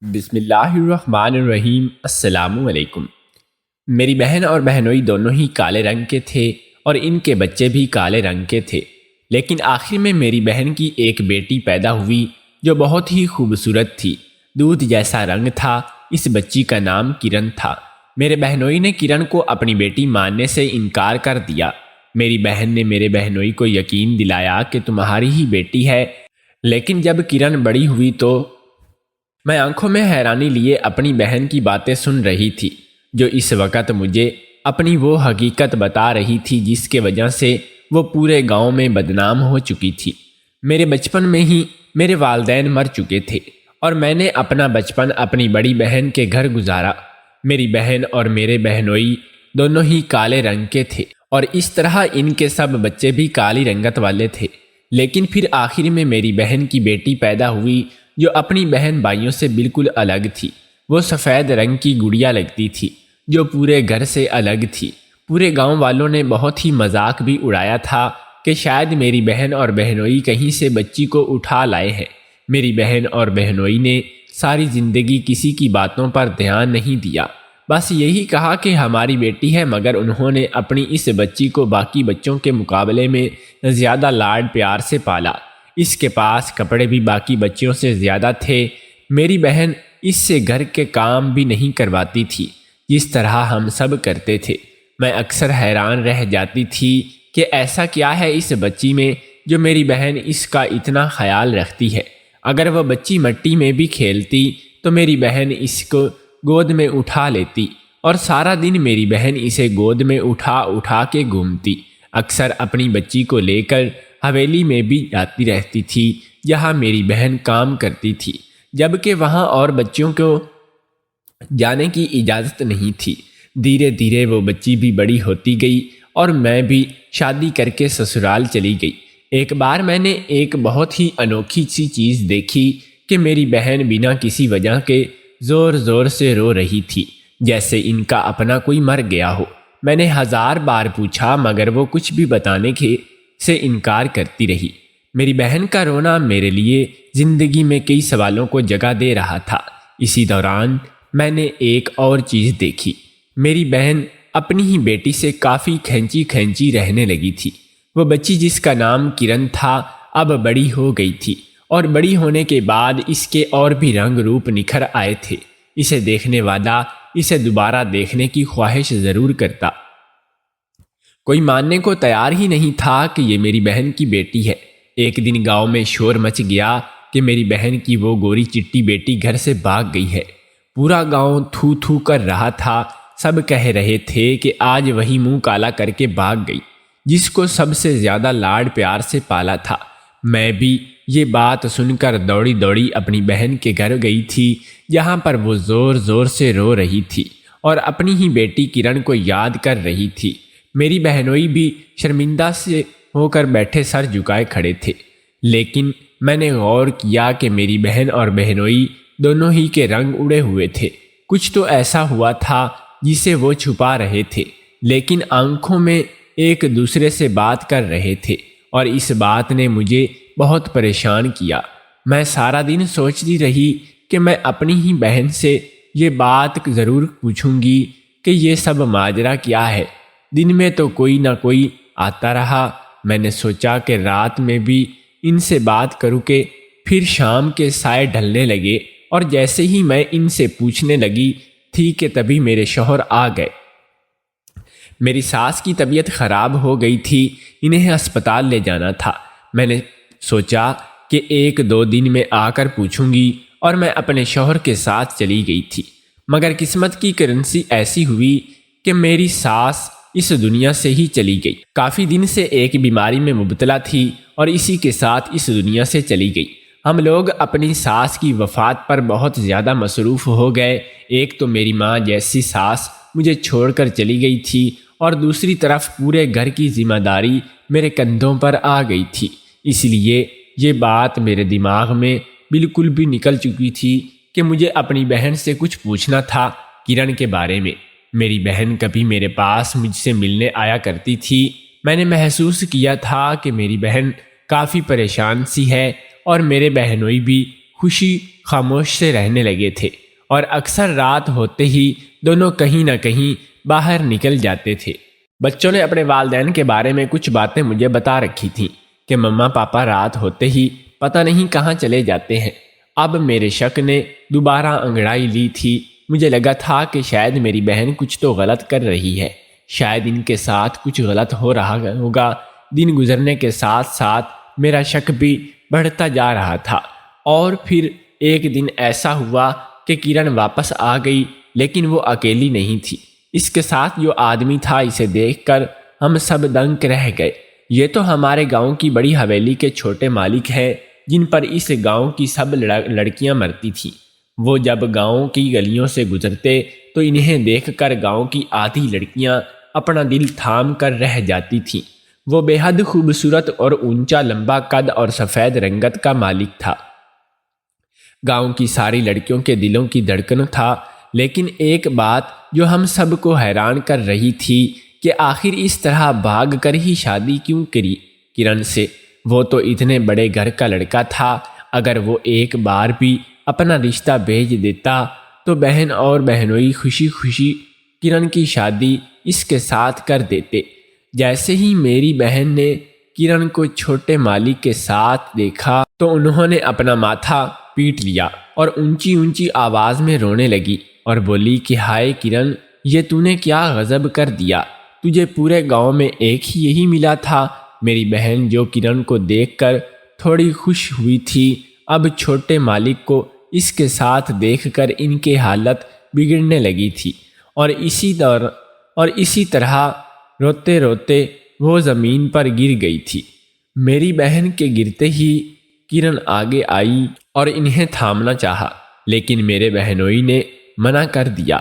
بسم اللہ الرحمن الرحیم۔ السلام علیکم۔ میری بہن اور بہنوئی دونوں ہی کالے رنگ کے تھے اور ان کے بچے بھی کالے رنگ کے تھے، لیکن آخر میں میری بہن کی ایک بیٹی پیدا ہوئی جو بہت ہی خوبصورت تھی، دودھ جیسا رنگ تھا۔ اس بچی کا نام کرن تھا۔ میرے بہنوئی نے کرن کو اپنی بیٹی ماننے سے انکار کر دیا۔ میری بہن نے میرے بہنوئی کو یقین دلایا کہ تمہاری ہی بیٹی ہے، لیکن جب کرن بڑی ہوئی تو میں آنکھوں میں حیرانی لیے اپنی بہن کی باتیں سن رہی تھی، جو اس وقت مجھے اپنی وہ حقیقت بتا رہی تھی جس کے وجہ سے وہ پورے گاؤں میں بدنام ہو چکی تھی۔ میرے بچپن میں ہی میرے والدین مر چکے تھے اور میں نے اپنا بچپن اپنی بڑی بہن کے گھر گزارا۔ میری بہن اور میرے بہنوئی دونوں ہی کالے رنگ کے تھے اور اس طرح ان کے سب بچے بھی کالی رنگت والے تھے، لیکن پھر آخر میں میری بہن کی بیٹی پیدا ہوئی جو اپنی بہن بھائیوں سے بالکل الگ تھی۔ وہ سفید رنگ کی گڑیا لگتی تھی جو پورے گھر سے الگ تھی۔ پورے گاؤں والوں نے بہت ہی مذاق بھی اڑایا تھا کہ شاید میری بہن اور بہنوئی کہیں سے بچی کو اٹھا لائے ہیں۔ میری بہن اور بہنوئی نے ساری زندگی کسی کی باتوں پر دھیان نہیں دیا، بس یہی کہا کہ ہماری بیٹی ہے، مگر انہوں نے اپنی اس بچی کو باقی بچوں کے مقابلے میں زیادہ لاڈ پیار سے پالا۔ اس کے پاس کپڑے بھی باقی بچیوں سے زیادہ تھے۔ میری بہن اس سے گھر کے کام بھی نہیں کرواتی تھی جس طرح ہم سب کرتے تھے۔ میں اکثر حیران رہ جاتی تھی کہ ایسا کیا ہے اس بچی میں جو میری بہن اس کا اتنا خیال رکھتی ہے۔ اگر وہ بچی مٹی میں بھی کھیلتی تو میری بہن اس کو گود میں اٹھا لیتی اور سارا دن میری بہن اسے گود میں اٹھا اٹھا کے گھومتی۔ اکثر اپنی بچی کو لے کر حویلی میں بھی جاتی رہتی تھی جہاں میری بہن کام کرتی تھی، جبکہ وہاں اور بچوں کو جانے کی اجازت نہیں تھی۔ دھیرے دھیرے وہ بچی بھی بڑی ہوتی گئی اور میں بھی شادی کر کے سسرال چلی گئی۔ ایک بار میں نے ایک بہت ہی انوکھی سی چیز دیکھی کہ میری بہن بنا کسی وجہ کے زور زور سے رو رہی تھی، جیسے ان کا اپنا کوئی مر گیا ہو۔ میں نے 1000 بار پوچھا مگر وہ کچھ بھی بتانے سے انکار کرتی رہی۔ میری بہن کا رونا میرے لیے زندگی میں کئی سوالوں کو جگہ دے رہا تھا۔ اسی دوران میں نے ایک اور چیز دیکھی۔ میری بہن اپنی ہی بیٹی سے کافی کھینچی کھینچی رہنے لگی تھی۔ وہ بچی جس کا نام کرن تھا اب بڑی ہو گئی تھی اور بڑی ہونے کے بعد اس کے اور بھی رنگ روپ نکھر آئے تھے۔ اسے دیکھنے والا اسے دوبارہ دیکھنے کی خواہش ضرور کرتا۔ کوئی ماننے کو تیار ہی نہیں تھا کہ یہ میری بہن کی بیٹی ہے۔ ایک دن گاؤں میں شور مچ گیا کہ میری بہن کی وہ گوری چٹی بیٹی گھر سے بھاگ گئی ہے۔ پورا گاؤں تھو تھو کر رہا تھا۔ سب کہہ رہے تھے کہ آج وہی منہ کالا کر کے بھاگ گئی جس کو سب سے زیادہ لاڈ پیار سے پالا تھا۔ میں بھی یہ بات سن کر دوڑی دوڑی اپنی بہن کے گھر گئی تھی جہاں پر وہ زور زور سے رو رہی تھی اور اپنی ہی بیٹی کرن کو یاد کر رہی تھی۔ میری بہنوئی بھی شرمندہ سے ہو کر بیٹھے سر جھکائے کھڑے تھے، لیکن میں نے غور کیا کہ میری بہن اور بہنوئی دونوں ہی کے رنگ اڑے ہوئے تھے۔ کچھ تو ایسا ہوا تھا جسے وہ چھپا رہے تھے، لیکن آنکھوں میں ایک دوسرے سے بات کر رہے تھے اور اس بات نے مجھے بہت پریشان کیا۔ میں سارا دن سوچتی رہی کہ میں اپنی ہی بہن سے یہ بات ضرور پوچھوں گی کہ یہ سب ماجرا کیا ہے۔ دن میں تو کوئی نہ کوئی آتا رہا۔ میں نے سوچا کہ رات میں بھی ان سے بات کروں کہ پھر شام کے سائے ڈھلنے لگے اور جیسے ہی میں ان سے پوچھنے لگی تھی کہ تبھی میرے شوہر آ گئے۔ میری ساس کی طبیعت خراب ہو گئی تھی، انہیں ہسپتال لے جانا تھا۔ میں نے سوچا کہ 1-2 دن میں آ کر پوچھوں گی اور میں اپنے شوہر کے ساتھ چلی گئی تھی، مگر قسمت کی کرنسی ایسی ہوئی کہ میری ساس اس دنیا سے ہی چلی گئی۔ کافی دن سے ایک بیماری میں مبتلا تھی اور اسی کے ساتھ اس دنیا سے چلی گئی۔ ہم لوگ اپنی ساس کی وفات پر بہت زیادہ مصروف ہو گئے۔ ایک تو میری ماں جیسی ساس مجھے چھوڑ کر چلی گئی تھی اور دوسری طرف پورے گھر کی ذمہ داری میرے کندھوں پر آ گئی تھی۔ اس لیے یہ بات میرے دماغ میں بالکل بھی نکل چکی تھی کہ مجھے اپنی بہن سے کچھ پوچھنا تھا کرن کے بارے میں۔ میری بہن کبھی میرے پاس مجھ سے ملنے آیا کرتی تھی۔ میں نے محسوس کیا تھا کہ میری بہن کافی پریشان سی ہے اور میرے بہنوئی بھی خوشی خاموش سے رہنے لگے تھے اور اکثر رات ہوتے ہی دونوں کہیں نہ کہیں باہر نکل جاتے تھے۔ بچوں نے اپنے والدین کے بارے میں کچھ باتیں مجھے بتا رکھی تھیں کہ مما پاپا رات ہوتے ہی پتہ نہیں کہاں چلے جاتے ہیں۔ اب میرے شک نے دوبارہ انگڑائی لی تھی۔ مجھے لگا تھا کہ شاید میری بہن کچھ تو غلط کر رہی ہے، شاید ان کے ساتھ کچھ غلط ہو رہا ہوگا۔ دن گزرنے کے ساتھ ساتھ میرا شک بھی بڑھتا جا رہا تھا، اور پھر ایک دن ایسا ہوا کہ کرن واپس آ گئی، لیکن وہ اکیلی نہیں تھی۔ اس کے ساتھ جو آدمی تھا، اسے دیکھ کر ہم سب دنگ رہ گئے۔ یہ تو ہمارے گاؤں کی بڑی حویلی کے چھوٹے مالک ہیں، جن پر اس گاؤں کی سب لڑکیاں مرتی تھیں۔ وہ جب گاؤں کی گلیوں سے گزرتے تو انہیں دیکھ کر گاؤں کی آدھی لڑکیاں اپنا دل تھام کر رہ جاتی تھیں۔ وہ بے حد خوبصورت اور اونچا لمبا قد اور سفید رنگت کا مالک تھا۔ گاؤں کی ساری لڑکیوں کے دلوں کی دھڑکن تھا، لیکن ایک بات جو ہم سب کو حیران کر رہی تھی کہ آخر اس طرح بھاگ کر ہی شادی کیوں کری کرن سے؟ وہ تو اتنے بڑے گھر کا لڑکا تھا، اگر وہ ایک بار بھی اپنا رشتہ بھیج دیتا تو بہن اور بہنوئی خوشی خوشی کرن کی شادی اس کے ساتھ کر دیتے۔ جیسے ہی میری بہن نے کرن کو چھوٹے مالک کے ساتھ دیکھا تو انہوں نے اپنا ماتھا پیٹ لیا اور اونچی اونچی آواز میں رونے لگی اور بولی کہ ہائے کرن، یہ تو نے کیا غضب کر دیا، تجھے پورے گاؤں میں ایک ہی یہی ملا تھا۔ میری بہن جو کرن کو دیکھ کر تھوڑی خوش ہوئی تھی، اب چھوٹے مالک کو اس کے ساتھ دیکھ کر ان کی حالت بگڑنے لگی تھی، اور اسی طرح روتے روتے وہ زمین پر گر گئی تھی۔ میری بہن کے گرتے ہی کرن آگے آئی اور انہیں تھامنا چاہا، لیکن میرے بہنوئی نے منع کر دیا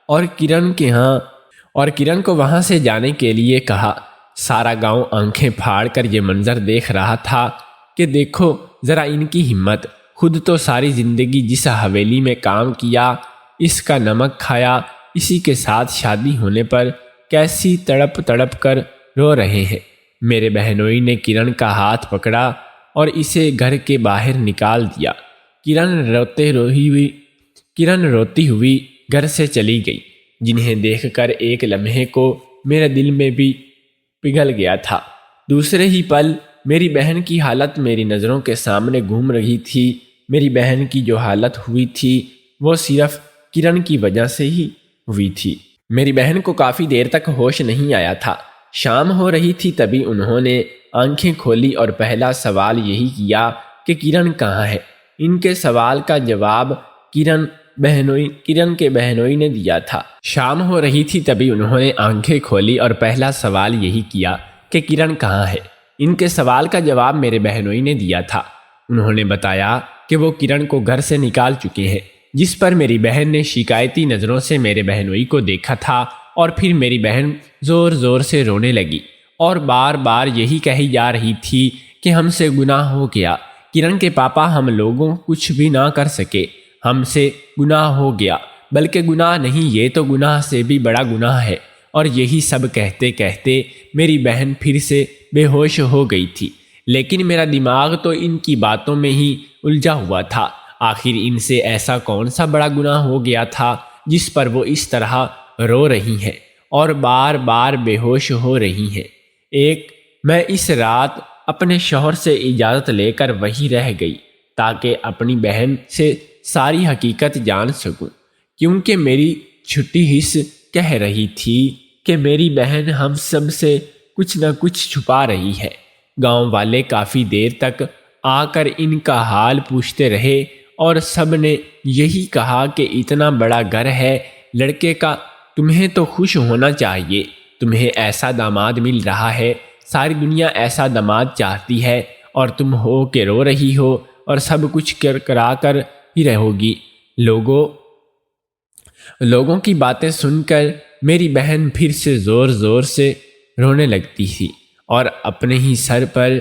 اور کرن کو وہاں سے جانے کے لیے کہا۔ سارا گاؤں آنکھیں پھاڑ کر یہ منظر دیکھ رہا تھا کہ دیکھو ذرا ان کی ہمت، خود تو ساری زندگی جس حویلی میں کام کیا، اس کا نمک کھایا، اسی کے ساتھ شادی ہونے پر کیسی تڑپ تڑپ کر رو رہے ہیں۔ میرے بہنوئی نے کرن کا ہاتھ پکڑا اور اسے گھر کے باہر نکال دیا۔ کرن روتی ہوئی گھر سے چلی گئی، جنہیں دیکھ کر ایک لمحے کو میرے دل میں بھی پگھل گیا تھا۔ دوسرے ہی پل میری بہن کی حالت میری نظروں کے سامنے گھوم رہی تھی۔ میری بہن کی جو حالت ہوئی تھی وہ صرف کرن کی وجہ سے ہی ہوئی تھی۔ میری بہن کو کافی دیر تک ہوش نہیں آیا تھا۔ شام ہو رہی تھی، تبھی انہوں نے آنکھیں کھولی اور پہلا سوال یہی کیا کہ کرن کہاں ہے؟ ان کے سوال کا جواب کرن کے بہنوئی نے دیا تھا۔ شام ہو رہی تھی، تبھی انہوں نے آنکھیں کھولی اور پہلا سوال یہی کیا کہ کرن کہاں ہے؟ ان کے سوال کا جواب میرے بہنوئی نے دیا تھا۔ انہوں نے بتایا کہ وہ کرن کو گھر سے نکال چکے ہیں، جس پر میری بہن نے شکایتی نظروں سے میرے بہنوئی کو دیکھا تھا، اور پھر میری بہن زور زور سے رونے لگی اور بار بار یہی کہی جا رہی تھی کہ ہم سے گناہ ہو گیا، کرن کے پاپا ہم لوگوں کچھ بھی نہ کر سکے، ہم سے گناہ ہو گیا، بلکہ گناہ نہیں، یہ تو گناہ سے بھی بڑا گناہ ہے۔ اور یہی سب کہتے کہتے میری بہن پھر سے بے ہوش ہو گئی تھی، لیکن میرا دماغ تو ان کی باتوں میں ہی الجھا ہوا تھا۔ آخر ان سے ایسا کون سا بڑا گناہ ہو گیا تھا جس پر وہ اس طرح رو رہی ہیں اور بار بار بے ہوش ہو رہی ہیں؟ میں اس رات اپنے شوہر سے اجازت لے کر وہیں رہ گئی تاکہ اپنی بہن سے ساری حقیقت جان سکوں، کیونکہ میری چھٹی حس کہہ رہی تھی کہ میری بہن ہم سب سے کچھ نہ کچھ چھپا رہی ہے۔ گاؤں والے کافی دیر تک آ کر ان کا حال پوچھتے رہے اور سب نے یہی کہا کہ اتنا بڑا گھر ہے لڑکے کا، تمہیں تو خوش ہونا چاہیے، تمہیں ایسا داماد مل رہا ہے، ساری دنیا ایسا داماد چاہتی ہے، اور تم ہو کہ رو رہی ہو اور سب کچھ کرا کر ہی رہو گی۔ لوگوں کی باتیں سن کر میری بہن پھر سے زور زور سے رونے لگتی تھی اور اپنے ہی سر پر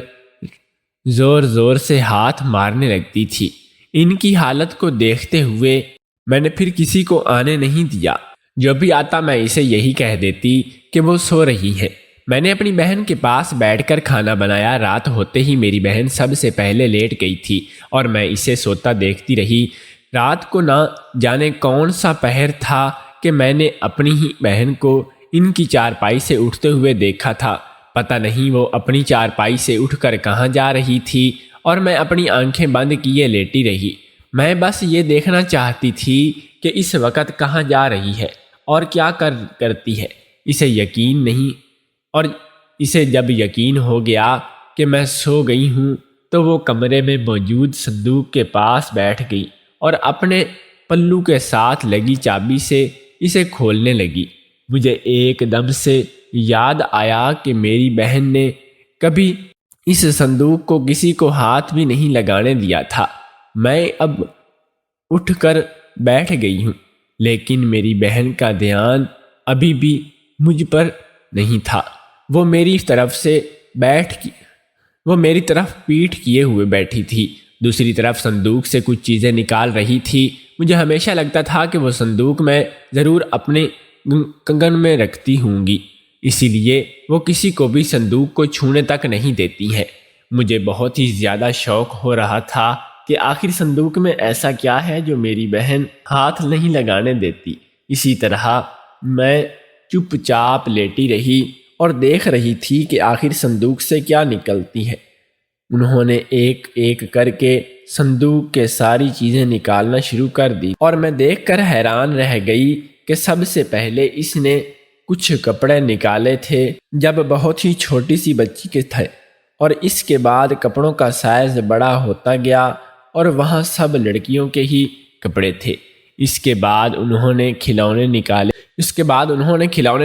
زور زور سے ہاتھ مارنے لگتی تھی۔ ان کی حالت کو دیکھتے ہوئے میں نے پھر کسی کو آنے نہیں دیا۔ جو بھی آتا میں اسے یہی کہہ دیتی کہ وہ سو رہی ہے۔ میں نے اپنی بہن کے پاس بیٹھ کر کھانا بنایا۔ رات ہوتے ہی میری بہن سب سے پہلے لیٹ گئی تھی اور میں اسے سوتا دیکھتی رہی۔ رات کو نہ جانے کون سا پہر تھا کہ میں نے اپنی ہی بہن کو ان کی چارپائی سے اٹھتے ہوئے دیکھا تھا۔ پتہ نہیں وہ اپنی چارپائی سے اٹھ کر کہاں جا رہی تھی اور میں اپنی آنکھیں بند کیے لیٹی رہی۔ میں بس یہ دیکھنا چاہتی تھی کہ اس وقت کہاں جا رہی ہے اور کیا کرتی ہے۔ اسے یقین نہیں، اور اسے جب یقین ہو گیا کہ میں سو گئی ہوں تو وہ کمرے میں موجود صندوق کے پاس بیٹھ گئی اور اپنے پلو کے ساتھ لگی چابی سے اسے کھولنے لگی۔ مجھے ایک دم سے یاد آیا کہ میری بہن نے کبھی اس صندوق کو کسی کو ہاتھ بھی نہیں لگانے دیا تھا۔ میں اب اٹھ کر بیٹھ گئی ہوں، لیکن میری بہن کا دھیان ابھی بھی مجھ پر نہیں تھا۔ وہ میری طرف پیٹھ کیے ہوئے بیٹھی تھی، دوسری طرف صندوق سے کچھ چیزیں نکال رہی تھی۔ مجھے ہمیشہ لگتا تھا کہ وہ صندوق میں ضرور اپنے کنگن میں رکھتی ہوں گی، اسی لیے وہ کسی کو بھی صندوق کو چھونے تک نہیں دیتی ہیں۔ مجھے بہت ہی زیادہ شوق ہو رہا تھا کہ آخر صندوق میں ایسا کیا ہے جو میری بہن ہاتھ نہیں لگانے دیتی۔ اسی طرح میں چپ چاپ لیٹی رہی اور دیکھ رہی تھی کہ آخر صندوق سے کیا نکلتی ہے۔ انہوں نے ایک ایک کر کے صندوق کے ساری چیزیں نکالنا شروع کر دی اور میں دیکھ کر حیران رہ گئی کہ سب سے پہلے اس نے کچھ کپڑے نکالے تھے جب بہت ہی چھوٹی سی بچی کے تھے، اور اس کے بعد کپڑوں کا سائز بڑا ہوتا گیا اور وہاں سب لڑکیوں کے ہی کپڑے تھے۔ اس کے بعد انہوں نے کھلونے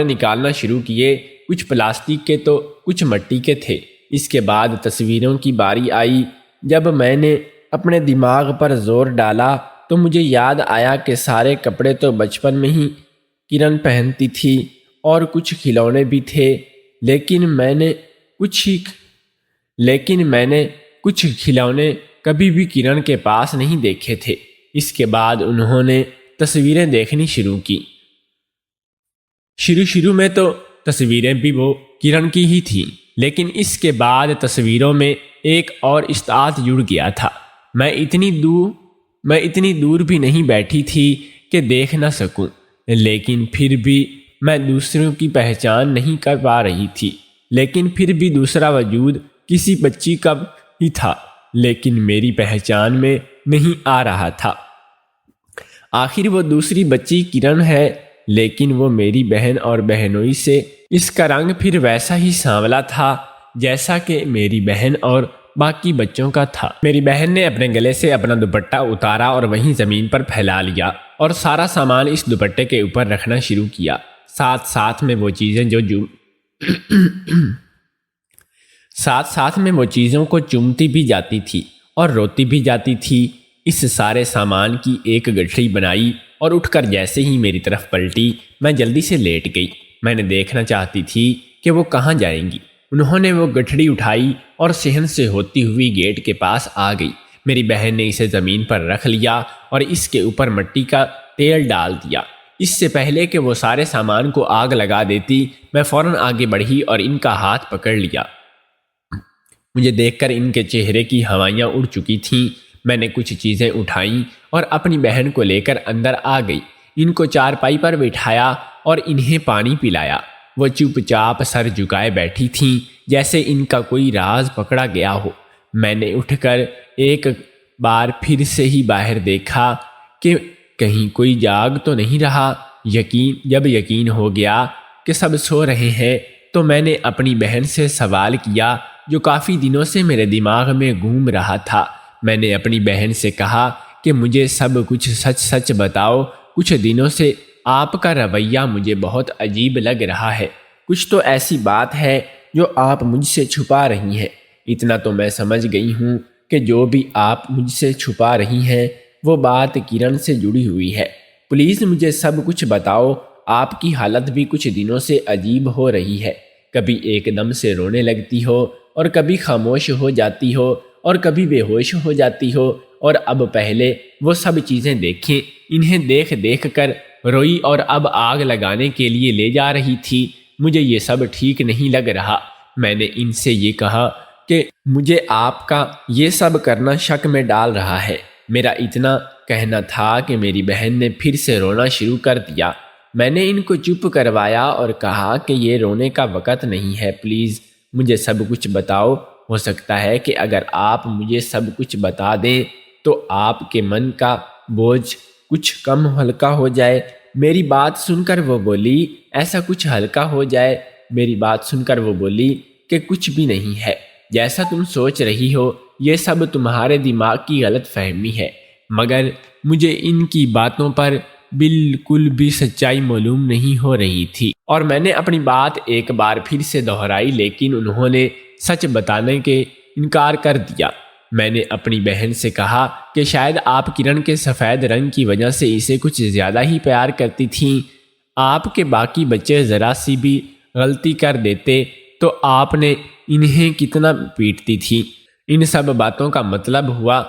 نکالنا شروع کیے، کچھ پلاسٹک کے تو کچھ مٹی کے تھے۔ اس کے بعد تصویروں کی باری آئی۔ جب میں نے اپنے دماغ پر زور ڈالا تو مجھے یاد آیا کہ سارے کپڑے تو بچپن میں ہی کرن پہنتی تھی اور کچھ کھلونے بھی تھے، لیکن میں نے کچھ کھلونے کبھی بھی کرن کے پاس نہیں دیکھے تھے۔ اس کے بعد انہوں نے تصویریں دیکھنی شروع کی۔ شروع میں تو تصویریں بھی وہ کرن کی ہی تھیں، لیکن اس کے بعد تصویروں میں ایک اور اشتعال جڑ گیا تھا۔ میں اتنی دور بھی نہیں بیٹھی تھی کہ دیکھ نہ سکوں، لیکن پھر بھی میں دوسروں کی پہچان نہیں کر پا رہی تھی۔ لیکن پھر بھی دوسرا وجود کسی بچی کا ہی تھا، لیکن میری پہچان میں نہیں آ رہا تھا۔ آخر وہ دوسری بچی کرن ہے، لیکن وہ میری بہن اور بہنوئی سے اس کا رنگ پھر ویسا ہی سانولا تھا جیسا کہ میری بہن اور باقی بچوں کا تھا۔ میری بہن نے اپنے گلے سے اپنا دوپٹہ اتارا اور وہیں زمین پر پھیلا لیا اور سارا سامان اس دوپٹے کے اوپر رکھنا شروع کیا، ساتھ میں وہ چیزوں کو چومتی بھی جاتی تھی اور روتی بھی جاتی تھی۔ اس سارے سامان کی ایک گٹھڑی بنائی اور اٹھ کر جیسے ہی میری طرف پلٹی، میں جلدی سے لیٹ گئی۔ میں نے دیکھنا چاہتی تھی کہ وہ کہاں جائیں گی۔ انہوں نے وہ گٹھڑی اٹھائی اور صحن سے ہوتی ہوئی گیٹ کے پاس آ گئی۔ میری بہن نے اسے زمین پر رکھ لیا اور اس کے اوپر مٹی کا تیل ڈال دیا۔ اس سے پہلے کہ وہ سارے سامان کو آگ لگا دیتی، میں فوراً آگے بڑھی اور ان کا ہاتھ پکڑ لیا۔ مجھے دیکھ کر ان کے چہرے کی ہوائیاں اڑ چکی تھیں۔ میں نے کچھ چیزیں اٹھائیں اور اپنی بہن کو لے کر اندر آ گئی۔ ان کو چارپائی پر بٹھایا اور انہیں پانی پلایا۔ وہ چپ چاپ سر جھکائے بیٹھی تھیں جیسے ان کا کوئی راز پکڑا گیا ہو۔ میں نے اٹھ کر ایک بار پھر سے ہی باہر دیکھا کہ کہیں کوئی جاگ تو نہیں رہا۔ جب یقین ہو گیا کہ سب سو رہے ہیں تو میں نے اپنی بہن سے سوال کیا جو کافی دنوں سے میرے دماغ میں گھوم رہا تھا۔ میں نے اپنی بہن سے کہا کہ مجھے سب کچھ سچ بتاؤ، کچھ دنوں سے آپ کا رویہ مجھے بہت عجیب لگ رہا ہے۔ کچھ تو ایسی بات ہے جو آپ مجھ سے چھپا رہی ہیں۔ اتنا تو میں سمجھ گئی ہوں کہ جو بھی آپ مجھ سے چھپا رہی ہیں وہ بات کرن سے جڑی ہوئی ہے۔ پلیز مجھے سب کچھ بتاؤ۔ آپ کی حالت بھی کچھ دنوں سے عجیب ہو رہی ہے، کبھی ایک دم سے رونے لگتی ہو اور کبھی خاموش ہو جاتی ہو اور کبھی بے ہوش ہو جاتی ہو، اور اب پہلے وہ سب چیزیں دیکھیں، انہیں دیکھ کر روئی اور اب آگ لگانے کے لیے لے جا رہی تھی۔ مجھے یہ سب ٹھیک نہیں لگ رہا۔ میں نے ان سے یہ کہا کہ مجھے آپ کا یہ سب کرنا شک میں ڈال رہا ہے۔ میرا اتنا کہنا تھا کہ میری بہن نے پھر سے رونا شروع کر دیا۔ میں نے ان کو چپ کروایا اور کہا کہ یہ رونے کا وقت نہیں ہے، پلیز مجھے سب کچھ بتاؤ۔ ہو سکتا ہے کہ اگر آپ مجھے سب کچھ بتا دیں تو آپ کے من کا بوجھ کچھ کم ہلکا ہو جائے۔ میری بات سن کر وہ بولی، ایسا کچھ ہلکا ہو جائے؟ میری بات سن کر وہ بولی کہ کچھ بھی نہیں ہے، جیسا تم سوچ رہی ہو یہ سب تمہارے دماغ کی غلط فہمی ہے۔ مگر مجھے ان کی باتوں پر بالکل بھی سچائی معلوم نہیں ہو رہی تھی اور میں نے اپنی بات ایک بار پھر سے دہرائی، لیکن انہوں نے سچ بتانے کے انکار کر دیا۔ میں نے اپنی بہن سے کہا کہ شاید آپ کرن کے سفید رنگ کی وجہ سے اسے کچھ زیادہ ہی پیار کرتی تھیں۔ آپ کے باقی بچے ذرا سی بھی غلطی کر دیتے تو آپ نے انہیں کتنا پیٹتی تھی۔ ان سب باتوں کا مطلب ہوا،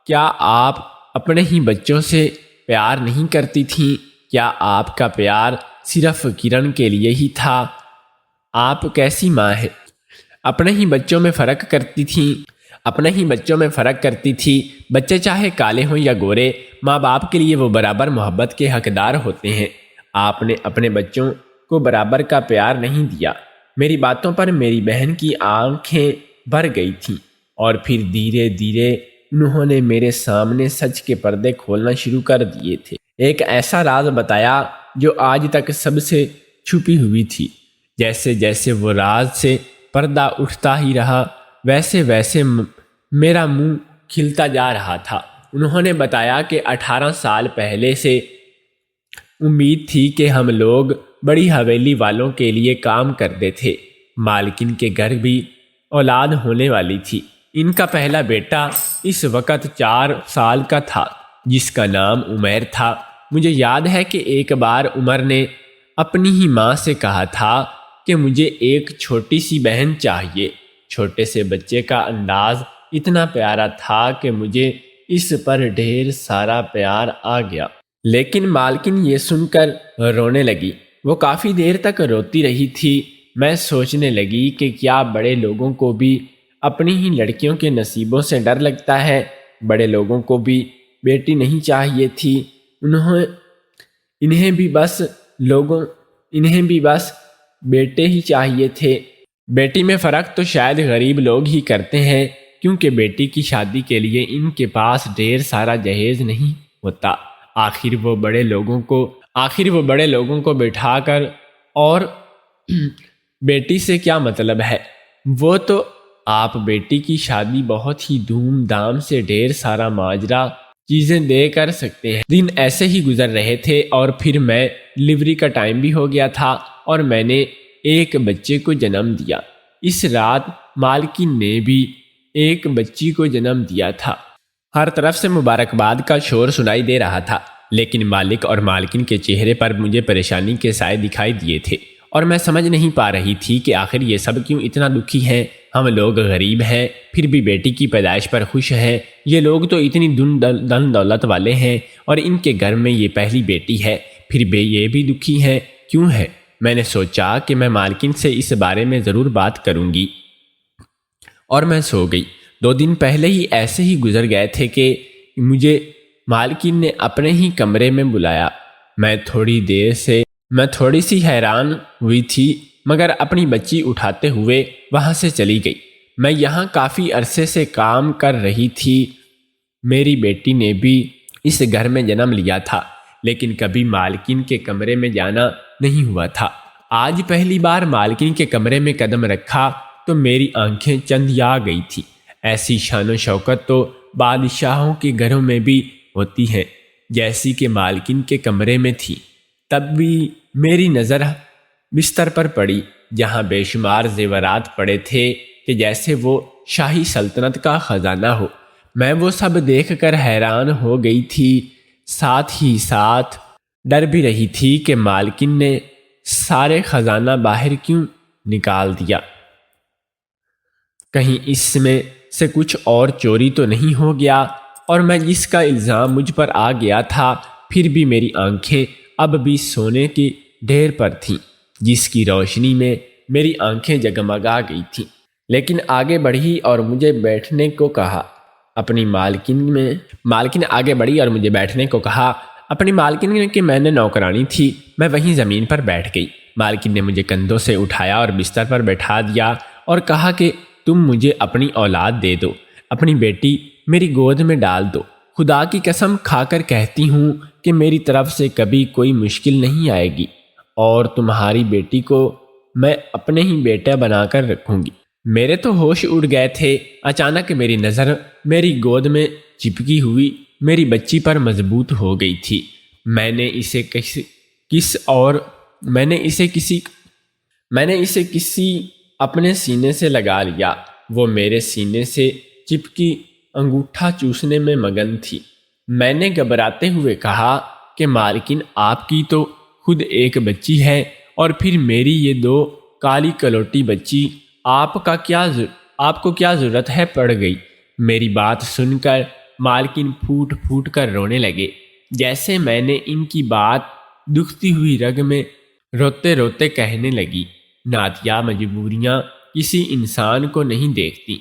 کیا آپ اپنے ہی بچوں سے پیار نہیں کرتی تھیں؟ کیا آپ کا پیار صرف کرن کے لیے ہی تھا؟ آپ کیسی ماں ہے؟ اپنے ہی بچوں میں فرق کرتی تھیں، اپنے ہی بچوں میں فرق کرتی تھی۔ بچے چاہے کالے ہوں یا گورے، ماں باپ کے لیے وہ برابر محبت کے حقدار ہوتے ہیں۔ آپ نے اپنے بچوں کو برابر کا پیار نہیں دیا۔ میری باتوں پر میری بہن کی آنکھیں بھر گئی تھیں اور پھر دھیرے دھیرے انہوں نے میرے سامنے سچ کے پردے کھولنا شروع کر دیے تھے۔ ایک ایسا راز بتایا جو آج تک سب سے چھپی ہوئی تھی۔ جیسے جیسے وہ راز سے پردہ اٹھتا ہی رہا، ویسے ویسے میرا منہ کھلتا جا رہا تھا۔ انہوں نے بتایا کہ 18 سال پہلے سے امید تھی کہ ہم لوگ بڑی حویلی والوں کے لیے کام کرتے تھے۔ مالکن کے گھر بھی اولاد ہونے والی تھی۔ ان کا پہلا بیٹا اس وقت 4 سال کا تھا، جس کا نام عمیر تھا۔ مجھے یاد ہے کہ ایک بار عمر نے اپنی ہی ماں سے کہا تھا کہ مجھے ایک چھوٹی سی بہن چاہیے۔ چھوٹے سے بچے کا انداز اتنا پیارا تھا کہ مجھے اس پر ڈھیر سارا پیار آ گیا۔ لیکن مالکن یہ سن کر رونے لگی۔ وہ کافی دیر تک روتی رہی تھی۔ میں سوچنے لگی کہ کیا بڑے لوگوں کو بھی اپنی ہی لڑکیوں کے نصیبوں سے ڈر لگتا ہے؟ بڑے لوگوں کو بھی بیٹی نہیں چاہیے تھی؟ انہیں بھی بس بیٹے ہی چاہیے تھے۔ بیٹی میں فرق تو شاید غریب لوگ ہی کرتے ہیں، کیونکہ بیٹی کی شادی کے لیے ان کے پاس ڈھیر سارا جہیز نہیں ہوتا۔ آخر وہ بڑے لوگوں کو بٹھا کر، اور بیٹی سے کیا مطلب ہے؟ وہ تو آپ بیٹی کی شادی بہت ہی دھوم دھام سے ڈھیر سارا ماجرا چیزیں دے کر سکتے ہیں۔ دن ایسے ہی گزر رہے تھے اور پھر میں ڈلیوری کا ٹائم بھی ہو گیا تھا اور میں نے ایک بچے کو جنم دیا۔ اس رات مالکن نے بھی ایک بچی کو جنم دیا تھا۔ ہر طرف سے مبارکباد کا شور سنائی دے رہا تھا، لیکن مالک اور مالکن کے چہرے پر مجھے پریشانی کے سائے دکھائی دیے تھے اور میں سمجھ نہیں پا رہی تھی کہ آخر یہ سب کیوں اتنا دکھی ہیں۔ ہم لوگ غریب ہیں، پھر بھی بیٹی کی پیدائش پر خوش ہیں۔ یہ لوگ تو اتنی دن دولت والے ہیں اور ان کے گھر میں یہ پہلی بیٹی ہے، پھر بھی یہ بھی دکھی ہیں، کیوں ہے؟ میں نے سوچا کہ میں مالکن سے اس بارے میں ضرور بات کروں گی، اور میں سو گئی۔ 2 دن پہلے ہی ایسے ہی گزر گئے تھے کہ مجھے مالکن نے اپنے ہی کمرے میں بلایا۔ میں تھوڑی سی حیران ہوئی تھی، مگر اپنی بچی اٹھاتے ہوئے وہاں سے چلی گئی۔ میں یہاں کافی عرصے سے کام کر رہی تھی۔ میری بیٹی نے بھی اس گھر میں جنم لیا تھا، لیکن کبھی مالکن کے کمرے میں جانا نہیں ہوا تھا۔ آج پہلی بار مالکن کے کمرے میں قدم رکھا تو میری آنکھیں چندیا گئی تھی۔ ایسی شان و شوکت تو بادشاہوں کے گھروں میں بھی ہوتی ہے، جیسی کہ مالکن کے کمرے میں تھی۔ تب بھی میری نظر بستر پر پڑی، جہاں بے شمار زیورات پڑے تھے کہ جیسے وہ شاہی سلطنت کا خزانہ ہو۔ میں وہ سب دیکھ کر حیران ہو گئی تھی، ساتھ ہی ساتھ ڈر بھی رہی تھی کہ مالکن نے سارے خزانہ باہر کیوں نکال دیا، کہیں اس میں سے کچھ اور چوری تو نہیں ہو گیا۔ اور میں جس کا الزام مجھ پر آ گیا تھا، پھر بھی میری آنکھیں اب بھی سونے کی ڈھیر پر تھیں، جس کی روشنی میں میری آنکھیں جگمگا گئی تھیں۔ لیکن آگے بڑھی اور مجھے بیٹھنے کو کہا۔ اپنی مالکن آگے بڑھی اور مجھے بیٹھنے کو کہا۔ اپنی مالکن کہ میں نے نوکرانی تھی، میں وہیں زمین پر بیٹھ گئی۔ مالکن نے مجھے کندھوں سے اٹھایا اور بستر پر بٹھا دیا اور کہا کہ تم مجھے اپنی اولاد دے دو، اپنی بیٹی میری گود میں ڈال دو۔ خدا کی قسم کھا کر کہتی ہوں کہ میری طرف سے کبھی کوئی مشکل نہیں آئے گی اور تمہاری بیٹی کو میں اپنے ہی بیٹا بنا کر رکھوں گی۔ میرے تو ہوش اڑ گئے تھے۔ اچانک میری نظر میری گود میں چپکی ہوئی میری بچی پر مضبوط ہو گئی تھی۔ میں نے اسے کسی اپنے سینے سے لگا لیا۔ وہ میرے سینے سے چپکی انگوٹھا چوسنے میں مگن تھی۔ میں نے گھبراتے ہوئے کہا کہ مالکن آپ کی تو خود ایک بچی ہے اور پھر میری یہ 2 کالی کلوٹی بچی، آپ کو کیا ضرورت ہے پڑ گئی۔ میری بات سن کر مالکن پھوٹ پھوٹ کر رونے لگے، جیسے میں نے ان کی بات دکھتی ہوئی رگ میں روتے روتے کہنے لگی، نادیہ مجبوریاں کسی انسان کو نہیں دیکھتی،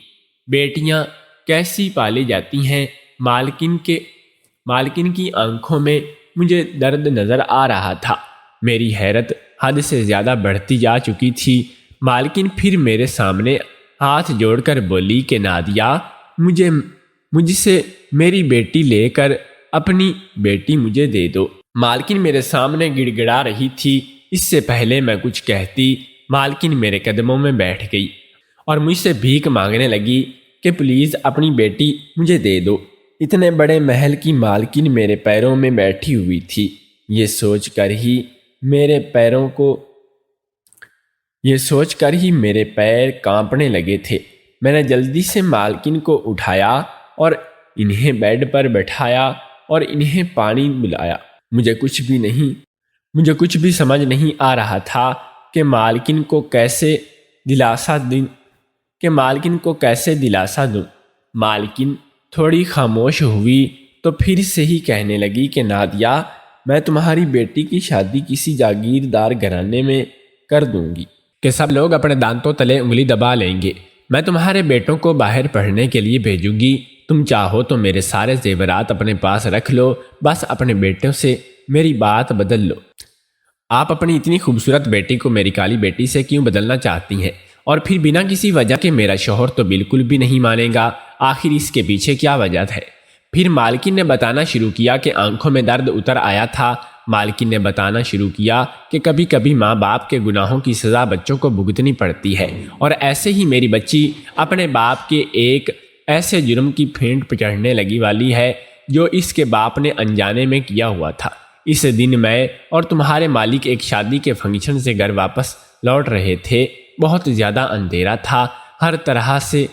بیٹیاں کیسی پالی جاتی ہیں۔ مالکن کی آنکھوں میں مجھے درد نظر آ رہا تھا۔ میری حیرت حد سے زیادہ بڑھتی جا چکی تھی۔ مالکن پھر میرے سامنے ہاتھ جوڑ کر بولی کہ نادیہ مجھ سے میری بیٹی لے کر اپنی بیٹی مجھے دے دو۔ مالکن میرے سامنے گڑ گڑا رہی تھی۔ اس سے پہلے میں کچھ کہتی مالکن میرے قدموں میں بیٹھ گئی اور مجھ سے بھیک مانگنے لگی کہ پلیز اپنی بیٹی مجھے دے دو۔ اتنے بڑے محل کی مالکن میرے پیروں میں بیٹھی ہوئی تھی۔ یہ سوچ کر ہی میرے پیر کانپنے لگے تھے۔ میں نے جلدی سے مالکن کو اٹھایا اور انہیں بیڈ پر بٹھایا اور انہیں پانی پلایا۔ مجھے کچھ بھی سمجھ نہیں آ رہا تھا کہ مالکن کو کیسے دلاسا دوں۔ مالکن تھوڑی خاموش ہوئی تو پھر سے ہی کہنے لگی کہ نادیہ میں تمہاری بیٹی کی شادی کسی جاگیردار گھرانے میں کر دوں گی کہ سب لوگ اپنے دانتوں تلے انگلی دبا لیں گے۔ میں تمہارے بیٹوں کو باہر پڑھنے کے لیے بھیجوں گی۔ تم چاہو تو میرے سارے زیورات اپنے پاس رکھ لو، بس اپنے بیٹوں سے میری بات بدل لو۔ آپ اپنی اتنی خوبصورت بیٹی کو میری کالی بیٹی سے کیوں بدلنا چاہتی ہیں؟ اور پھر بنا کسی وجہ کے میرا شوہر تو بالکل بھی نہیں مانے گا۔ آخر اس کے پیچھے کیا وجہ ہے؟ پھر مالکن نے بتانا شروع کیا کہ آنکھوں میں درد اتر آیا تھا۔ مالکن نے بتانا شروع کیا کہ کبھی کبھی ماں باپ کے گناہوں کی سزا بچوں کو بھگتنی پڑتی ہے، اور ایسے ہی میری بچی اپنے باپ کے ایک ایسے جرم کی پھینٹ پچڑنے لگی والی ہے جو اس کے باپ نے انجانے میں کیا ہوا تھا۔ اس دن میں اور تمہارے مالک ایک شادی کے فنکشن سے گھر واپس لوٹ رہے تھے۔ بہت زیادہ اندھیرا تھا، ہر طرح سے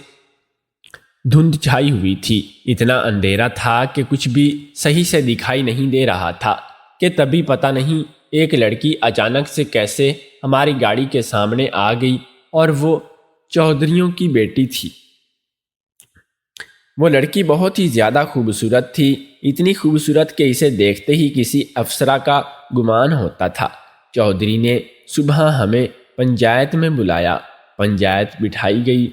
دھند چھائی ہوئی تھی۔ اتنا اندھیرا تھا کہ کچھ بھی صحیح سے دکھائی نہیں دے رہا تھا کہ تبھی پتہ نہیں ایک لڑکی اچانک سے کیسے ہماری گاڑی کے سامنے آ گئی، اور وہ چودھریوں کی بیٹی تھی۔ وہ لڑکی بہت ہی زیادہ خوبصورت تھی، اتنی خوبصورت کہ اسے دیکھتے ہی کسی افسرہ کا گمان ہوتا تھا۔ چودھری نے صبح ہمیں پنچایت میں بلایا۔ پنچایت بٹھائی گئی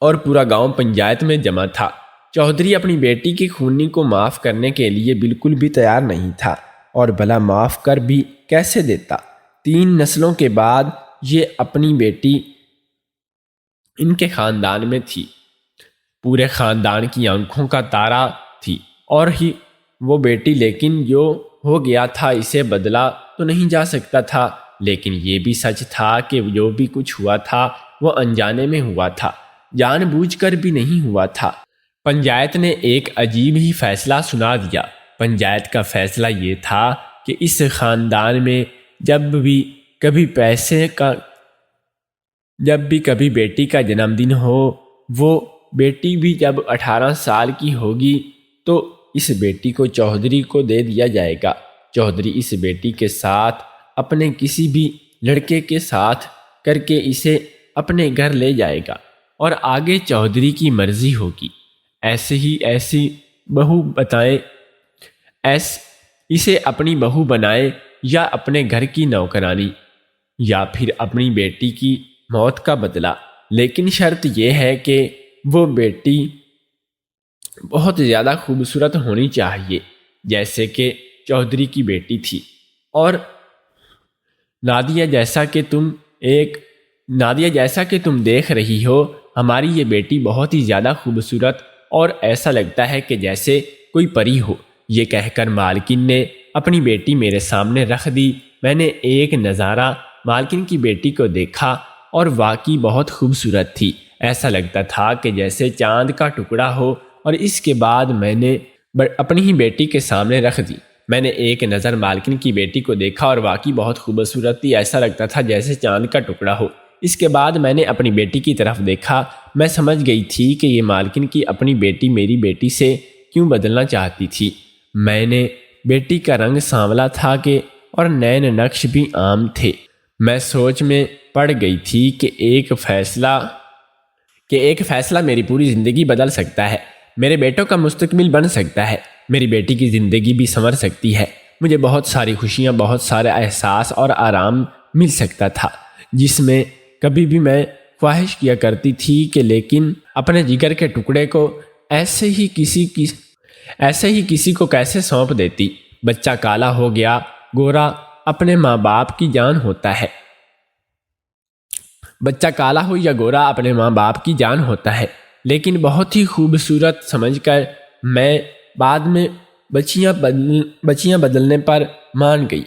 اور پورا گاؤں پنچایت میں جمع تھا۔ چودھری اپنی بیٹی کی خونی کو معاف کرنے کے لیے بالکل بھی تیار نہیں تھا، اور بھلا معاف کر بھی کیسے دیتا؟ 3 نسلوں کے بعد یہ اپنی بیٹی ان کے خاندان میں تھی، پورے خاندان کی آنکھوں کا تارا تھی، اور ہی وہ بیٹی، لیکن جو ہو گیا تھا اسے بدلا تو نہیں جا سکتا تھا۔ لیکن یہ بھی سچ تھا کہ جو بھی کچھ ہوا تھا وہ انجانے میں ہوا تھا، جان بوجھ کر بھی نہیں ہوا تھا۔ پنچایت نے ایک عجیب ہی فیصلہ سنا دیا۔ پنچایت کا فیصلہ یہ تھا کہ اس خاندان میں جب بھی کبھی بیٹی کا جنم دن ہو، وہ بیٹی بھی جب 18 سال کی ہوگی تو اس بیٹی کو چودھری کو دے دیا جائے گا۔ چودھری اس بیٹی کے ساتھ اپنے کسی بھی لڑکے کے ساتھ کر کے اسے اپنے گھر لے جائے گا، اور آگے چودھری کی مرضی ہوگی۔ ایسی بہو بتائیں، اسے اپنی بہو بنائے یا اپنے گھر کی نوکرانی، یا پھر اپنی بیٹی کی موت کا بدلہ۔ لیکن شرط یہ ہے کہ وہ بیٹی بہت زیادہ خوبصورت ہونی چاہیے، جیسے کہ چودھری کی بیٹی تھی، اور نادیہ جیسا کہ تم دیکھ رہی ہو، ہماری یہ بیٹی بہت ہی زیادہ خوبصورت اور ایسا لگتا ہے کہ جیسے کوئی پری ہو۔ یہ کہہ کر مالکن نے اپنی بیٹی میرے سامنے رکھ دی۔ میں نے ایک نظارہ مالکن کی بیٹی کو دیکھا اور واقعی بہت خوبصورت تھی، ایسا لگتا تھا کہ جیسے چاند کا ٹکڑا ہو، اور اس کے بعد میں نے اپنی ہی بیٹی کے سامنے رکھ دی۔ میں نے ایک نظر مالکن کی بیٹی کو دیکھا اور واقعی بہت خوبصورت تھی، ایسا لگتا تھا جیسے چاند کا ٹکڑا ہو۔ اس کے بعد میں نے اپنی بیٹی کی طرف دیکھا۔ میں سمجھ گئی تھی کہ یہ مالکن کی اپنی بیٹی میری بیٹی سے کیوں بدلنا چاہتی تھی۔ میں نے بیٹی کا رنگ سانولا تھا اور نین نقش بھی عام تھے۔ میں سوچ میں پڑ گئی تھی کہ ایک فیصلہ میری پوری زندگی بدل سکتا ہے، میرے بیٹوں کا مستقبل بن سکتا ہے، میری بیٹی کی زندگی بھی سنور سکتی ہے، مجھے بہت ساری خوشیاں، بہت سارے احساس اور آرام مل سکتا تھا، جس میں کبھی بھی میں خواہش کیا کرتی تھی کہ لیکن اپنے جگر کے ٹکڑے کو ایسے ہی کسی کو کیسے سونپ دیتی۔ بچہ کالا ہو گیا گورا اپنے ماں باپ کی جان ہوتا ہے، بچہ کالا ہو یا گورا اپنے ماں باپ کی جان ہوتا ہے، لیکن بہت ہی خوبصورت سمجھ کر میں بعد میں بچیاں بدلنے پر مان گئی۔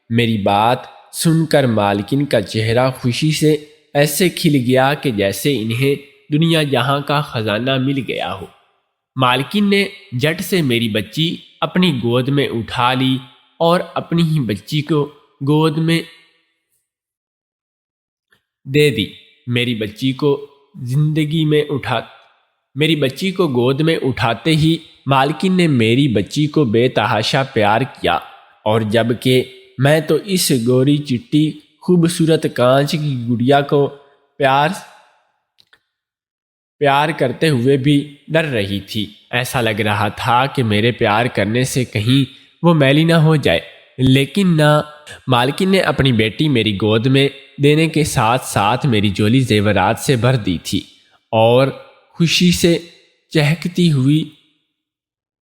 میری بات سن کر مالکن کا چہرہ خوشی سے ایسے کھل گیا کہ جیسے انہیں دنیا جہاں کا خزانہ مل گیا ہو۔ مالکن نے جھٹ سے میری بچی اپنی گود میں اٹھا لی اور اپنی ہی بچی کو گود میں دے دی۔ میری بچی کو گود میں اٹھاتے ہی مالکن نے میری بچی کو بے تحاشا پیار کیا، اور جب کہ میں تو اس گوری چٹی خوبصورت کانچ کی گڑیا کو پیار کرتے ہوئے بھی ڈر رہی تھی۔ ایسا لگ رہا تھا کہ میرے پیار کرنے سے کہیں وہ میلی نہ ہو جائے، لیکن نہ، مالکن نے اپنی بیٹی میری گود میں دینے کے ساتھ ساتھ میری جولی زیورات سے بھر دی تھی، اور خوشی سے چہکتی ہوئی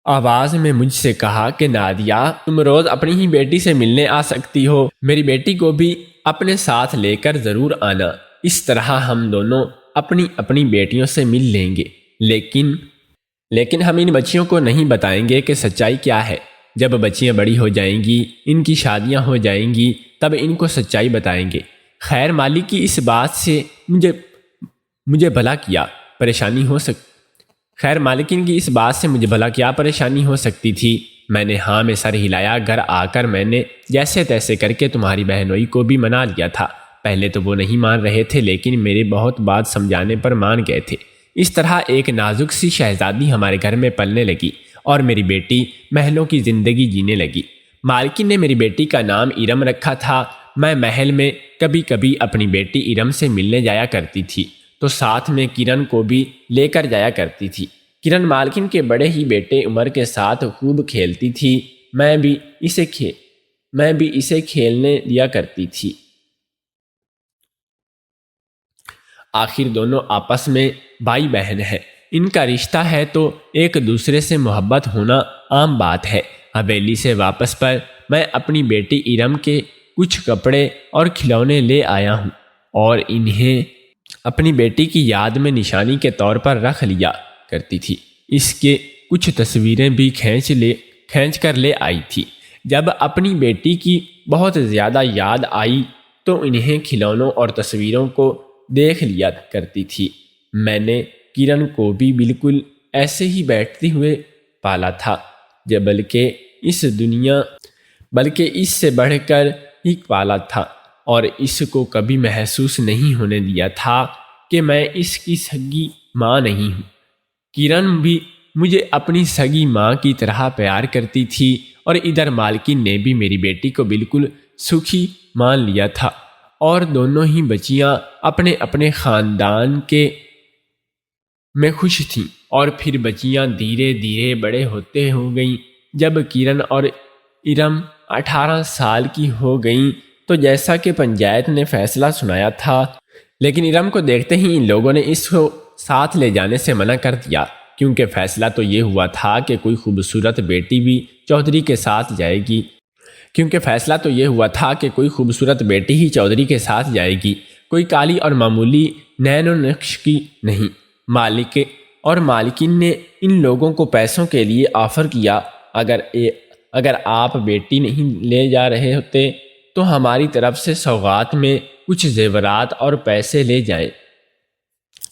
آواز میں مجھ سے کہا کہ نادیہ، تم روز اپنی ہی بیٹی سے ملنے آ سکتی ہو، میری بیٹی کو بھی اپنے ساتھ لے کر ضرور آنا، اس طرح ہم دونوں اپنی بیٹیوں سے مل لیں گے، لیکن ہم ان بچیوں کو نہیں بتائیں گے کہ سچائی کیا ہے۔ جب بچیاں بڑی ہو جائیں گی، ان کی شادیاں ہو جائیں گی، تب ان کو سچائی بتائیں گے۔ خیر مالک کی اس بات سے مجھے بھلا کیا پریشانی ہو سکتی تھی۔ میں نے ہاں میں سر ہلایا۔ گھر آ کر میں نے جیسے تیسے کر کے تمہاری بہنوئی کو بھی منا لیا تھا۔ پہلے تو وہ نہیں مان رہے تھے، لیکن میرے بہت بات سمجھانے پر مان گئے تھے۔ اس طرح ایک نازک سی شہزادی ہمارے گھر میں پلنے لگی، اور میری بیٹی محلوں کی زندگی جینے لگی۔ مالکن نے میری بیٹی کا نام ارم رکھا تھا۔ میں محل میں کبھی کبھی اپنی بیٹی ارم سے ملنے جایا کرتی تھی، تو ساتھ میں کرن کو بھی لے کر جایا کرتی تھی۔ کرن مالکن کے بڑے ہی بیٹے عمر کے ساتھ خوب کھیلتی تھی، میں بھی اسے کھیلنے دیا کرتی تھی۔ آخر دونوں آپس میں بھائی بہن ہیں، ان کا رشتہ ہے تو ایک دوسرے سے محبت ہونا عام بات ہے۔ حویلی سے واپس پر میں اپنی بیٹی ارم کے کچھ کپڑے اور کھلونے لے آیا ہوں، اور انہیں اپنی بیٹی کی یاد میں نشانی کے طور پر رکھ لیا کرتی تھی۔ اس کے کچھ تصویریں بھی کھینچ کر لے آئی تھی۔ جب اپنی بیٹی کی بہت زیادہ یاد آئی تو انہیں کھلونوں اور تصویروں کو دیکھ لیا کرتی تھی۔ میں نے کرن کو بھی بالکل ایسے ہی بیٹھتے ہوئے پالا تھا، بلکہ اس سے بڑھ کر ہی پالا تھا، اور اس کو کبھی محسوس نہیں ہونے دیا تھا کہ میں اس کی سگی ماں نہیں ہوں۔ کرن بھی مجھے اپنی سگی ماں کی طرح پیار کرتی تھی، اور ادھر مالکن نے بھی میری بیٹی کو بالکل سکھی مان لیا تھا، اور دونوں ہی بچیاں اپنے اپنے خاندان میں خوش تھیں۔ اور پھر بچیاں دھیرے دھیرے بڑے ہوتے ہو گئیں۔ جب کرن اور ارم 18 سال کی ہو گئیں تو جیسا کہ پنچایت نے فیصلہ سنایا تھا، لیکن ارم کو دیکھتے ہی ان لوگوں نے اس کو ساتھ لے جانے سے منع کر دیا۔ کیونکہ فیصلہ تو یہ ہوا تھا کہ کوئی خوبصورت بیٹی بھی چودھری کے ساتھ جائے گی کوئی کالی اور معمولی نین و نقش کی نہیں۔ مالک اور مالکن نے ان لوگوں کو پیسوں کے لیے آفر کیا، اگر آپ بیٹی نہیں لے جا رہے ہوتے تو ہماری طرف سے سوغات میں کچھ زیورات اور پیسے لے جائیں،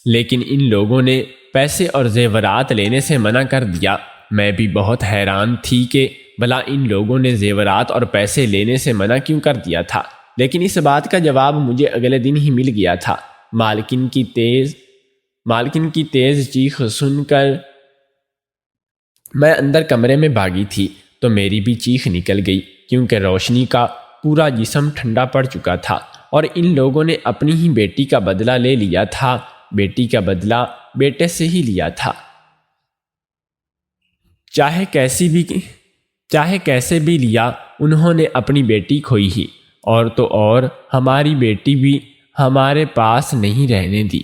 لیکن ان لوگوں نے پیسے اور زیورات لینے سے منع کر دیا۔ میں بھی بہت حیران تھی کہ بھلا ان لوگوں نے زیورات اور پیسے لینے سے منع کیوں کر دیا تھا، لیکن اس بات کا جواب مجھے اگلے دن ہی مل گیا تھا۔ مالکن کی تیز چیخ سن کر میں اندر کمرے میں بھاگی تھی تو میری بھی چیخ نکل گئی، کیونکہ روشنی کا پورا جسم ٹھنڈا پڑ چکا تھا اور ان لوگوں نے اپنی ہی بیٹی کا بدلہ لے لیا تھا۔ بیٹی کا بدلہ بیٹے سے ہی لیا تھا، چاہے کیسے بھی لیا، انہوں نے اپنی بیٹی کھوئی ہی، اور تو اور ہماری بیٹی بھی ہمارے پاس نہیں رہنے دی۔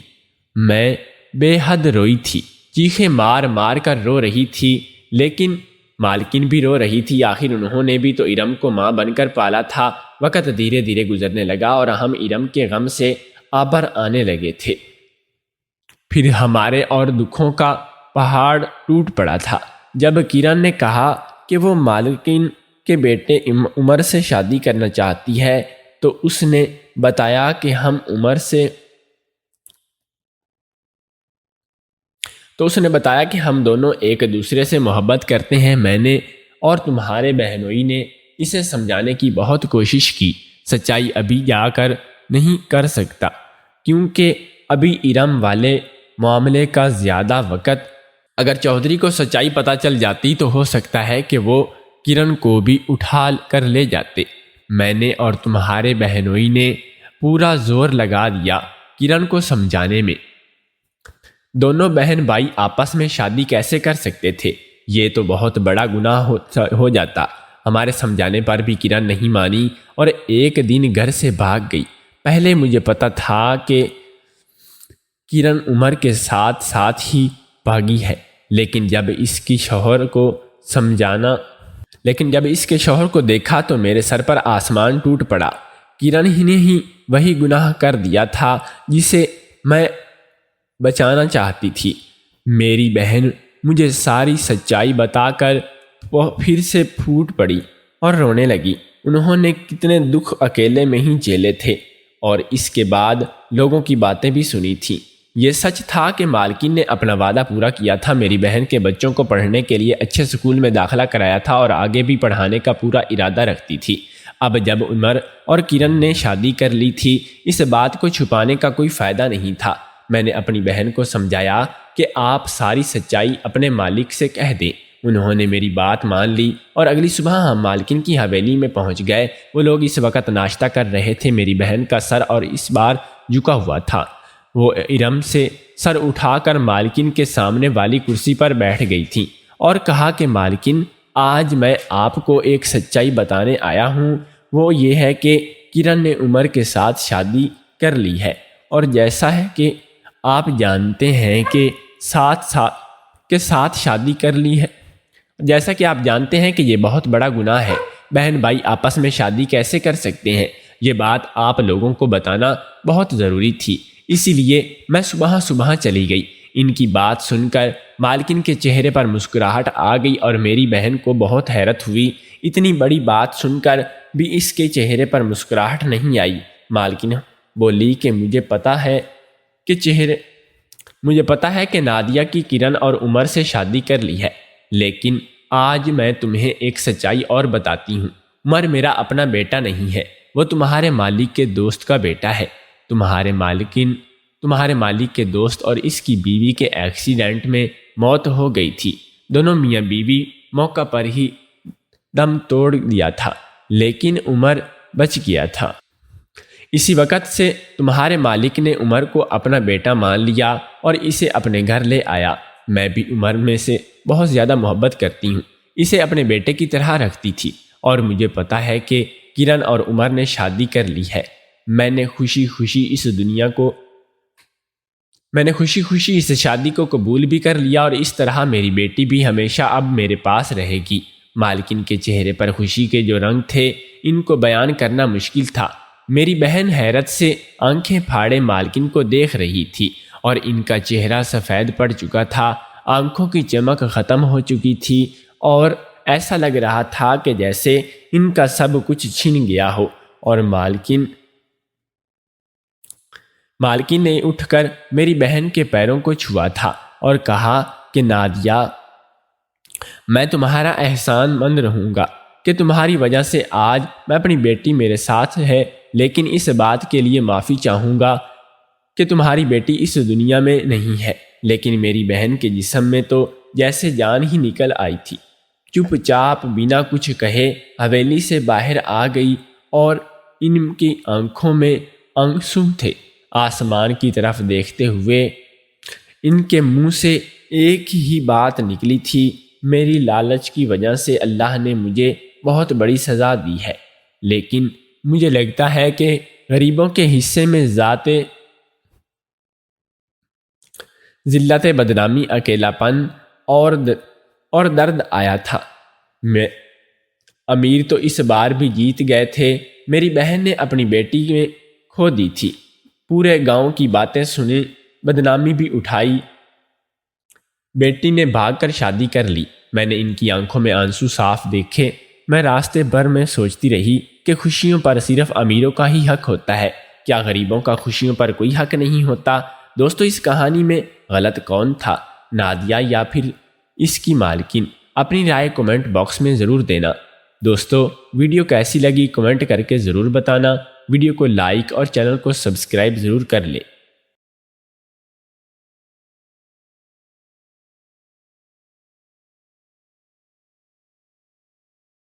میں بے حد روئی تھی، چیخیں مار مار کر رو رہی تھی، لیکن مالکن بھی رو رہی تھی۔ آخر انہوں نے بھی تو ارم کو ماں بن کر پالا تھا۔ وقت دھیرے دھیرے گزرنے لگا اور ہم ارم کے غم سے آبر آنے لگے تھے۔ پھر ہمارے اور دکھوں کا پہاڑ ٹوٹ پڑا تھا جب کرن نے کہا کہ وہ مالکن کے بیٹے عمر سے شادی کرنا چاہتی ہے، تو اس نے بتایا کہ ہم دونوں ایک دوسرے سے محبت کرتے ہیں۔ میں نے اور تمہارے بہنوئی نے اسے سمجھانے کی بہت کوشش کی۔ سچائی ابھی جا کر نہیں کر سکتا، کیونکہ ابھی ارم والے معاملے کا زیادہ وقت۔ اگر چودھری کو سچائی پتہ چل جاتی تو ہو سکتا ہے کہ وہ کرن کو بھی اٹھا کر لے جاتے۔ میں نے اور تمہارے بہنوئی نے پورا زور لگا دیا کرن کو سمجھانے میں۔ دونوں بہن بھائی آپس میں شادی کیسے کر سکتے تھے؟ یہ تو بہت بڑا گناہ ہو جاتا۔ ہمارے سمجھانے پر بھی کرن نہیں مانی اور ایک دن گھر سے بھاگ گئی۔ پہلے مجھے پتا تھا کہ کرن عمر کے ساتھ ساتھ ہی بھاگی ہے، لیکن جب اس کے شوہر کو دیکھا تو میرے سر پر آسمان ٹوٹ پڑا۔ کرن ہی نے ہی وہی گناہ کر دیا تھا جسے میں بچانا چاہتی تھی۔ میری بہن مجھے ساری سچائی بتا کر وہ پھر سے پھوٹ پڑی اور رونے لگی۔ انہوں نے کتنے دکھ اکیلے میں ہی جھیلے تھے اور اس کے بعد لوگوں کی باتیں بھی سنی تھیں۔ یہ سچ تھا کہ مالکن نے اپنا وعدہ پورا کیا تھا، میری بہن کے بچوں کو پڑھنے کے لیے اچھے اسکول میں داخلہ کرایا تھا اور آگے بھی پڑھانے کا پورا ارادہ رکھتی تھی۔ اب جب عمر اور کرن نے شادی کر لی تھی، اس بات کو چھپانے کا کوئی فائدہ نہیں تھا۔ میں نے اپنی بہن کو سمجھایا کہ آپ ساری سچائی اپنے مالک سے کہہ دیں۔ انہوں نے میری بات مان لی اور اگلی صبح ہم مالکن کی حویلی میں پہنچ گئے۔ وہ لوگ اس وقت ناشتہ کر رہے تھے۔ میری بہن کا سر اور اس بار جھکا ہوا تھا۔ وہ ارم سے سر اٹھا کر مالکن کے سامنے والی کرسی پر بیٹھ گئی تھی اور کہا کہ مالکن، آج میں آپ کو ایک سچائی بتانے آیا ہوں۔ وہ یہ ہے کہ کرن نے عمر کے ساتھ شادی کر لی ہے، اور جیسا ہے کہ آپ جانتے ہیں کہ ساتھ شادی کر لی ہے، جیسا کہ آپ جانتے ہیں کہ یہ بہت بڑا گناہ ہے۔ بہن بھائی آپس میں شادی کیسے کر سکتے ہیں؟ یہ بات آپ لوگوں کو بتانا بہت ضروری تھی، اسی لیے میں صبح چلی گئی۔ ان کی بات سن کر مالکن کے چہرے پر مسکراہٹ آ گئی اور میری بہن کو بہت حیرت ہوئی۔ اتنی بڑی بات سن کر بھی اس کے چہرے پر مسکراہٹ نہیں آئی۔ مالکن بولی کہ مجھے پتا ہے کہ نادیہ کی کرن اور عمر سے شادی کر لی ہے، لیکن آج میں تمہیں ایک سچائی اور بتاتی ہوں۔ عمر میرا اپنا بیٹا نہیں ہے، وہ تمہارے مالک کے دوست کا بیٹا ہے۔ تمہارے مالک کے دوست اور اس کی بیوی کے ایکسیڈنٹ میں موت ہو گئی تھی۔ دونوں میاں بیوی موقع پر ہی دم توڑ دیا تھا، لیکن عمر بچ گیا تھا۔ اسی وقت سے تمہارے مالک نے عمر کو اپنا بیٹا مان لیا اور اسے اپنے گھر لے آیا۔ میں بھی عمر میں سے بہت زیادہ محبت کرتی ہوں، اسے اپنے بیٹے کی طرح رکھتی تھی، اور مجھے پتا ہے کہ کرن اور عمر نے شادی کر لی ہے۔ میں نے خوشی خوشی اس دنیا کو میں نے خوشی خوشی اس شادی کو قبول بھی کر لیا اور اس طرح میری بیٹی بھی ہمیشہ اب میرے پاس رہے گی۔ مالکن کے چہرے پر خوشی کے جو رنگ تھے ان کو بیان کرنا مشکل تھا۔ میری بہن حیرت سے آنکھیں پھاڑے مالکن کو دیکھ رہی تھی اور ان کا چہرہ سفید پڑ چکا تھا، آنکھوں کی چمک ختم ہو چکی تھی اور ایسا لگ رہا تھا کہ جیسے ان کا سب کچھ چھن گیا ہو۔ اور مالکن نے اٹھ کر میری بہن کے پیروں کو چھوا تھا اور کہا کہ نادیہ، میں تمہارا احسان مند رہوں گا کہ تمہاری وجہ سے آج میں اپنی بیٹی میرے ساتھ ہے، لیکن اس بات کے لیے معافی چاہوں گا کہ تمہاری بیٹی اس دنیا میں نہیں ہے۔ لیکن میری بہن کے جسم میں تو جیسے جان ہی نکل آئی تھی۔ چپ چاپ بنا کچھ کہے حویلی سے باہر آ گئی اور ان کی آنکھوں میں آنسو تھے۔ آسمان کی طرف دیکھتے ہوئے ان کے منہ سے ایک ہی بات نکلی تھی، میری لالچ کی وجہ سے اللہ نے مجھے بہت بڑی سزا دی ہے، لیکن مجھے لگتا ہے کہ غریبوں کے حصے میں ذلت، بدنامی، اکیلا پن اور درد آیا تھا۔ میں امیر تو اس بار بھی جیت گئے تھے، میری بہن نے اپنی بیٹی میں کھو دی تھی، پورے گاؤں کی باتیں سنیں، بدنامی بھی اٹھائی، بیٹی نے بھاگ کر شادی کر لی۔ میں نے ان کی آنکھوں میں آنسو صاف دیکھے۔ میں راستے بھر میں سوچتی رہی کہ خوشیوں پر صرف امیروں کا ہی حق ہوتا ہے، کیا غریبوں کا خوشیوں پر کوئی حق نہیں ہوتا؟ دوستو، اس کہانی میں غلط کون تھا، نادیہ یا پھر اس کی مالکن؟ اپنی رائے کومنٹ باکس میں ضرور دینا۔ دوستو، ویڈیو کیسی لگی کمنٹ کر کے ضرور بتانا۔ ویڈیو کو لائک اور چینل کو سبسکرائب ضرور کر لیں۔